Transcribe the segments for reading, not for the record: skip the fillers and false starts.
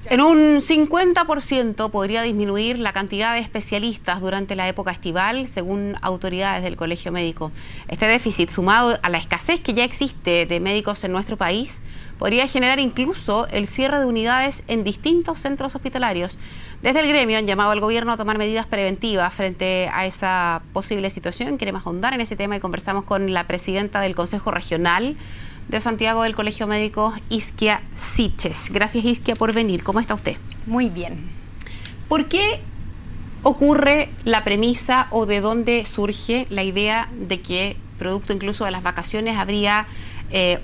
En un 50% podría disminuir la cantidad de especialistas durante la época estival, según autoridades del Colegio Médico. Este déficit, sumado a la escasez que ya existe de médicos en nuestro país, podría generar incluso el cierre de unidades en distintos centros hospitalarios. Desde el gremio han llamado al gobierno a tomar medidas preventivas frente a esa posible situación. Queremos ahondar en ese tema y conversamos con la presidenta del Consejo Regional de Santiago del Colegio Médico, Isquia Siches. Gracias, Isquia, por venir. ¿Cómo está usted? Muy bien. ¿Por qué ocurre la premisa o de dónde surge la idea de que, producto incluso de las vacaciones, habría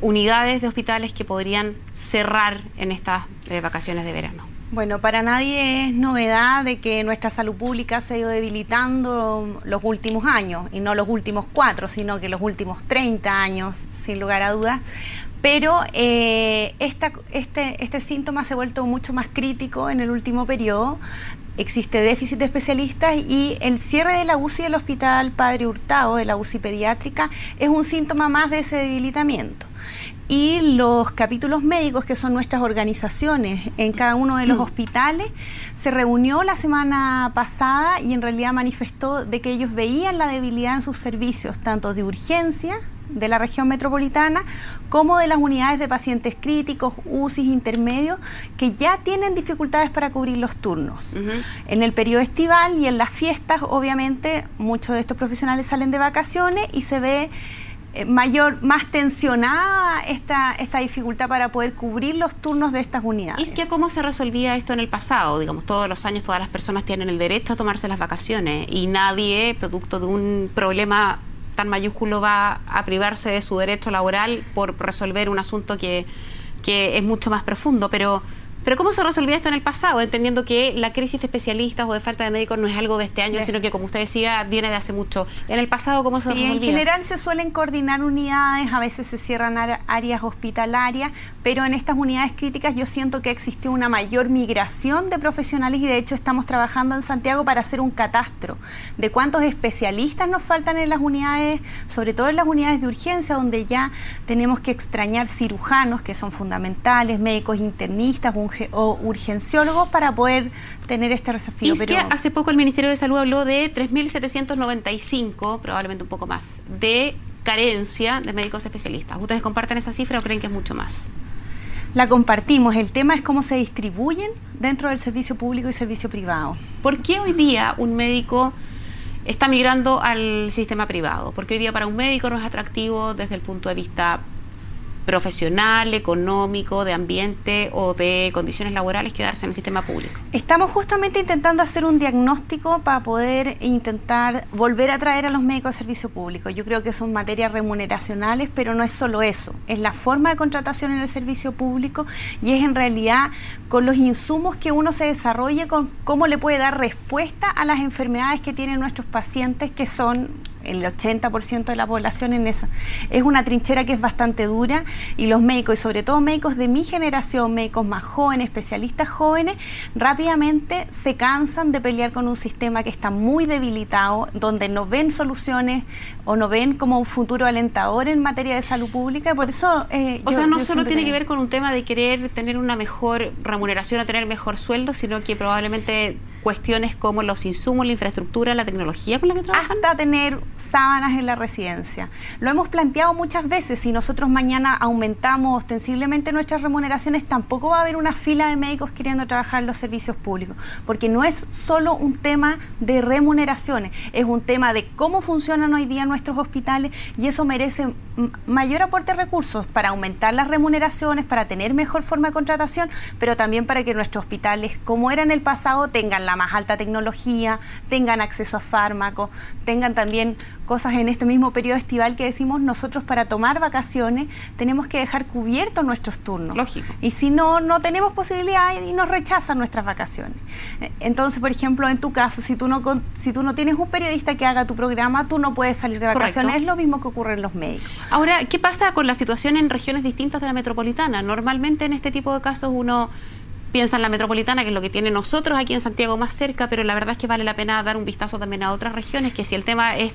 unidades de hospitales que podrían cerrar en estas vacaciones de verano? Bueno, para nadie es novedad de que nuestra salud pública se ha ido debilitando los últimos años, y no los últimos 4, sino que los últimos 30 años, sin lugar a dudas. Pero este síntoma se ha vuelto mucho más crítico en el último periodo. Existe déficit de especialistas y el cierre de la UCI del Hospital Padre Hurtado, de la UCI pediátrica, es un síntoma más de ese debilitamiento. Y los capítulos médicos, que son nuestras organizaciones en cada uno de los hospitales, se reunió la semana pasada y en realidad manifestó de que ellos veían la debilidad en sus servicios, tanto de urgencia de la región metropolitana como de las unidades de pacientes críticos, UCIs intermedios, que ya tienen dificultades para cubrir los turnos. En el periodo estival y en las fiestas, obviamente, muchos de estos profesionales salen de vacaciones y se ve más tensionada esta dificultad para poder cubrir los turnos de estas unidades. ¿Y es que cómo se resolvía esto en el pasado? Digamos, todos los años todas las personas tienen el derecho a tomarse las vacaciones y nadie, producto de un problema tan mayúsculo, va a privarse de su derecho laboral por resolver un asunto que es mucho más profundo. Pero ¿cómo se resolvía esto en el pasado? Entendiendo que la crisis de especialistas o de falta de médicos no es algo de este año, sino que, como usted decía, viene de hace mucho. En el pasado, ¿cómo se resolvía? En general se suelen coordinar unidades, a veces se cierran áreas hospitalarias, pero en estas unidades críticas yo siento que existió una mayor migración de profesionales y de hecho estamos trabajando en Santiago para hacer un catastro de cuántos especialistas nos faltan en las unidades, sobre todo en las unidades de urgencia, donde ya tenemos que extrañar cirujanos, que son fundamentales, médicos internistas, o urgenciólogos, para poder tener este desafío. Y es que hace poco el Ministerio de Salud habló de 3.795, probablemente un poco más, de carencia de médicos especialistas. ¿Ustedes comparten esa cifra o creen que es mucho más? La compartimos. El tema es cómo se distribuyen dentro del servicio público y servicio privado. ¿Por qué hoy día un médico está migrando al sistema privado? Porque hoy día para un médico no es atractivo desde el punto de vista profesional, económico, de ambiente o de condiciones laborales quedarse en el sistema público. Estamos justamente intentando hacer un diagnóstico para poder intentar volver a traer a los médicos de servicio público. Yo creo que son materias remuneracionales, pero no es solo eso, es la forma de contratación en el servicio público y es en realidad con los insumos que uno se desarrolle, con cómo le puede dar respuesta a las enfermedades que tienen nuestros pacientes, que son el 80% de la población en esa. Es una trinchera que es bastante dura y los médicos, y sobre todo médicos de mi generación, médicos más jóvenes, especialistas jóvenes, rápidamente se cansan de pelear con un sistema que está muy debilitado, donde no ven soluciones o no ven como un futuro alentador en materia de salud pública. Y por eso no solo tiene que ver con un tema de querer tener una mejor remuneración o tener mejor sueldo, sino que probablemente cuestiones como los insumos, la infraestructura, la tecnología con la que trabajan. Hasta tener sábanas en la residencia. Lo hemos planteado muchas veces. Si nosotros mañana aumentamos ostensiblemente nuestras remuneraciones, tampoco va a haber una fila de médicos queriendo trabajar en los servicios públicos, porque no es solo un tema de remuneraciones, es un tema de cómo funcionan hoy día nuestros hospitales y eso merece mayor aporte de recursos para aumentar las remuneraciones, para tener mejor forma de contratación, pero también para que nuestros hospitales, como era en el pasado, tengan la más alta tecnología, tengan acceso a fármacos, tengan también cosas en este mismo periodo estival que decimos nosotros para tomar vacaciones tenemos que dejar cubiertos nuestros turnos. Lógico. Y si no, no tenemos posibilidad y nos rechazan nuestras vacaciones. Entonces, por ejemplo, en tu caso, si tú no tienes un periodista que haga tu programa, tú no puedes salir de vacaciones. Correcto. Es lo mismo que ocurre en los médicos. Ahora, ¿qué pasa con la situación en regiones distintas de la metropolitana? Normalmente en este tipo de casos uno piensa en la metropolitana, que es lo que tiene nosotros aquí en Santiago más cerca, pero la verdad es que vale la pena dar un vistazo también a otras regiones, que si el tema es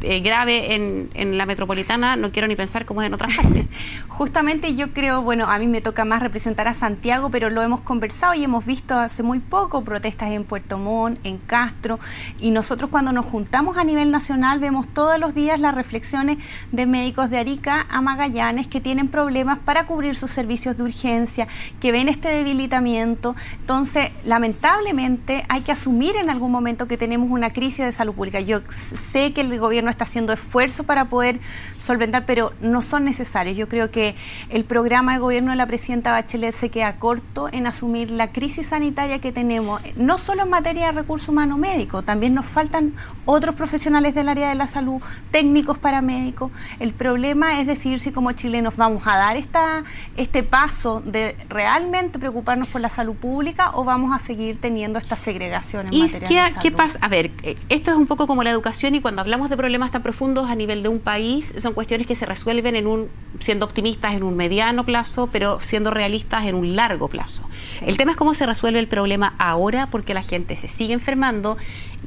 grave en la metropolitana, no quiero ni pensar cómo es en otras partes. Justamente yo creo, bueno, a mí me toca más representar a Santiago, pero lo hemos conversado y hemos visto hace muy poco protestas en Puerto Montt, en Castro, y nosotros cuando nos juntamos a nivel nacional vemos todos los días las reflexiones de médicos de Arica a Magallanes que tienen problemas para cubrir sus servicios de urgencia, que ven este debilitamiento. Entonces, lamentablemente hay que asumir en algún momento que tenemos una crisis de salud pública. Yo sé que el gobierno está haciendo esfuerzos para poder solventar, pero no son necesarios. Yo creo que el programa de gobierno de la presidenta Bachelet se queda corto en asumir la crisis sanitaria que tenemos, no solo en materia de recursos humanos médicos, también nos faltan otros profesionales del área de la salud, técnicos, paramédicos. El problema es decidir si como chilenos vamos a dar este paso de realmente preocuparnos por la salud pública o vamos a seguir teniendo esta segregación en materia de salud. ¿Qué pasa? A ver, esto es un poco como la educación, y cuando hablamos de problemas tan profundos a nivel de un país, son cuestiones que se resuelven siendo optimistas en un mediano plazo, pero siendo realistas en un largo plazo. Sí. El tema es cómo se resuelve el problema ahora, porque la gente se sigue enfermando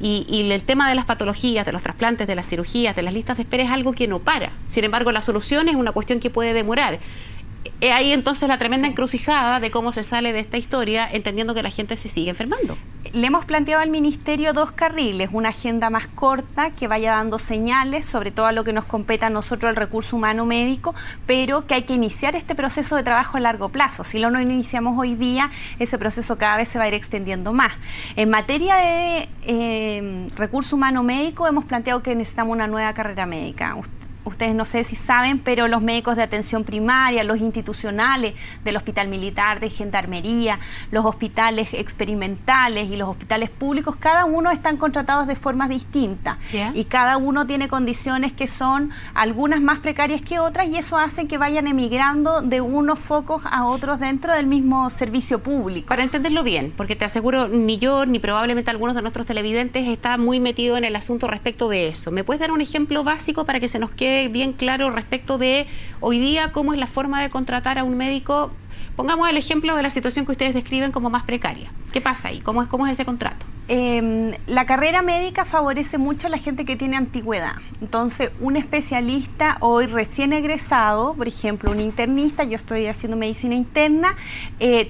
y el tema de las patologías, de los trasplantes, de las cirugías, de las listas de espera es algo que no para. Sin embargo, la solución es una cuestión que puede demorar. Ahí entonces la tremenda encrucijada de cómo se sale de esta historia, entendiendo que la gente se sigue enfermando. Le hemos planteado al Ministerio 2 carriles, una agenda más corta que vaya dando señales, sobre todo a lo que nos compete a nosotros el recurso humano médico, pero que hay que iniciar este proceso de trabajo a largo plazo. Si lo no iniciamos hoy día, ese proceso cada vez se va a ir extendiendo más. En materia de recurso humano médico, hemos planteado que necesitamos una nueva carrera médica. Ustedes no sé si saben, pero los médicos de atención primaria, los institucionales del Hospital Militar, de Gendarmería, los hospitales experimentales y los hospitales públicos, cada uno están contratados de formas distintas. Y cada uno tiene condiciones que son algunas más precarias que otras, y eso hace que vayan emigrando de unos focos a otros dentro del mismo servicio público. Para entenderlo bien, porque te aseguro, ni yo ni probablemente algunos de nuestros televidentes está muy metido en el asunto respecto de eso. ¿Me puedes dar un ejemplo básico para que se nos quede bien claro respecto de hoy día cómo es la forma de contratar a un médico? Pongamos el ejemplo de la situación que ustedes describen como más precaria. ¿Qué pasa ahí? ¿Cómo es ese contrato? La carrera médica favorece mucho a la gente que tiene antigüedad. Entonces, un especialista hoy recién egresado, por ejemplo, un internista, yo estoy haciendo medicina interna,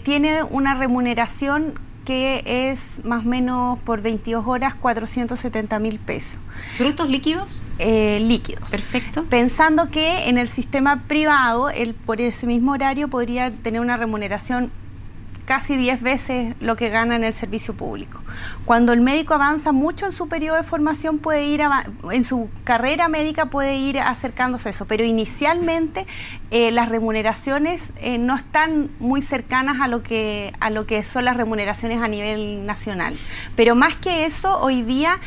tiene una remuneración que es más o menos por 22 horas 470.000 pesos. ¿Brutos líquidos? Líquidos. Perfecto. Pensando que en el sistema privado, él por ese mismo horario podría tener una remuneración casi 10 veces lo que gana en el servicio público. Cuando el médico avanza mucho en su periodo de formación, puede ir en su carrera médica puede ir acercándose a eso, pero inicialmente las remuneraciones no están muy cercanas a lo que son las remuneraciones a nivel nacional. Pero más que eso, hoy día,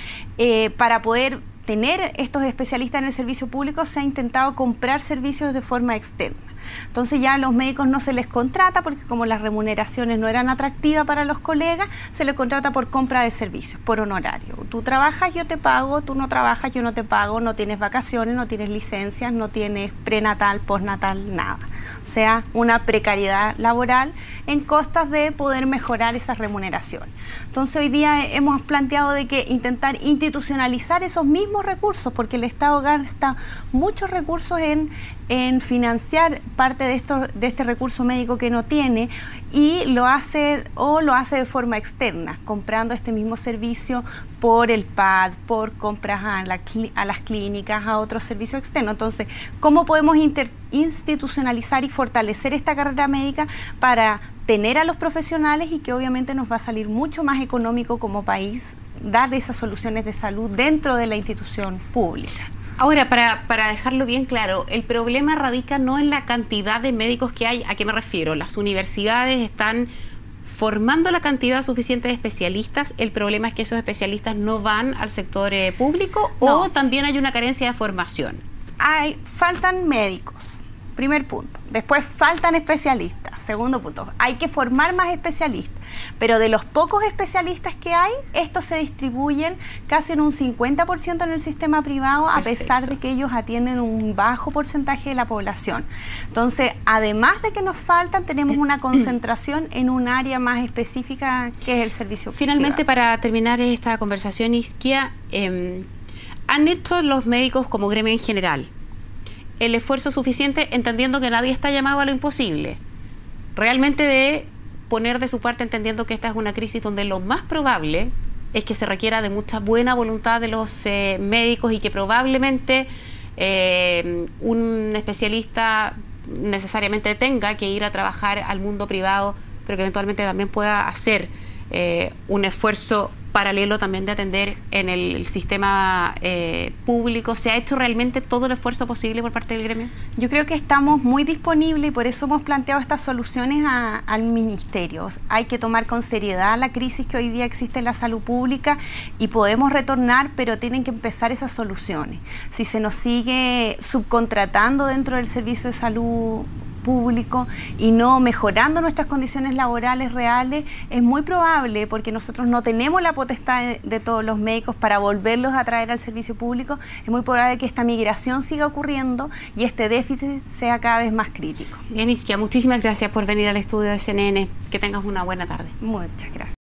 para poder tener estos especialistas en el servicio público, se ha intentado comprar servicios de forma externa. Entonces ya a los médicos no se les contrata porque como las remuneraciones no eran atractivas para los colegas, se les contrata por compra de servicios, por honorario. Tú trabajas, yo te pago; tú no trabajas, yo no te pago; no tienes vacaciones, no tienes licencias, no tienes prenatal, postnatal, nada. O sea, una precariedad laboral en costas de poder mejorar esas remuneraciones. Entonces hoy día hemos planteado de que intentar institucionalizar esos mismos recursos, porque el Estado gasta muchos recursos en financiar parte de este recurso médico que no tiene, y lo hace de forma externa, comprando este mismo servicio por el PAD, por compras a las clínicas, a otros servicios externos. Entonces, ¿cómo podemos institucionalizar y fortalecer esta carrera médica para tener a los profesionales y que obviamente nos va a salir mucho más económico como país dar esas soluciones de salud dentro de la institución pública? Ahora, para dejarlo bien claro, el problema radica no en la cantidad de médicos que hay. ¿A qué me refiero? Las universidades están formando la cantidad suficiente de especialistas. El problema es que esos especialistas no van al sector público, no. ¿O también hay una carencia de formación? Faltan médicos, primer punto. Después faltan especialistas. Segundo punto, hay que formar más especialistas, pero de los pocos especialistas que hay, estos se distribuyen casi en un 50% en el sistema privado. Perfecto. A pesar de que ellos atienden un bajo porcentaje de la población. Entonces, además de que nos faltan, tenemos una concentración en un área más específica que es el servicio Finalmente, privado. Para terminar esta conversación, Isquia, ¿Han hecho los médicos como gremio en general el esfuerzo suficiente, entendiendo que nadie está llamado a lo imposible? Realmente de poner de su parte, entendiendo que esta es una crisis donde lo más probable es que se requiera de mucha buena voluntad de los médicos y que probablemente un especialista necesariamente tenga que ir a trabajar al mundo privado, pero que eventualmente también pueda hacer un esfuerzo paralelo también de atender en el sistema público. ¿Se ha hecho realmente todo el esfuerzo posible por parte del gremio? Yo creo que estamos muy disponibles y por eso hemos planteado estas soluciones al Ministerio. Hay que tomar con seriedad la crisis que hoy día existe en la salud pública y podemos retornar, pero tienen que empezar esas soluciones. Si se nos sigue subcontratando dentro del servicio de salud público y no mejorando nuestras condiciones laborales reales, es muy probable, porque nosotros no tenemos la potestad de todos los médicos para volverlos a traer al servicio público, es muy probable que esta migración siga ocurriendo y este déficit sea cada vez más crítico. Bien, Isquia, muchísimas gracias por venir al estudio de CNN. Que tengas una buena tarde. Muchas gracias.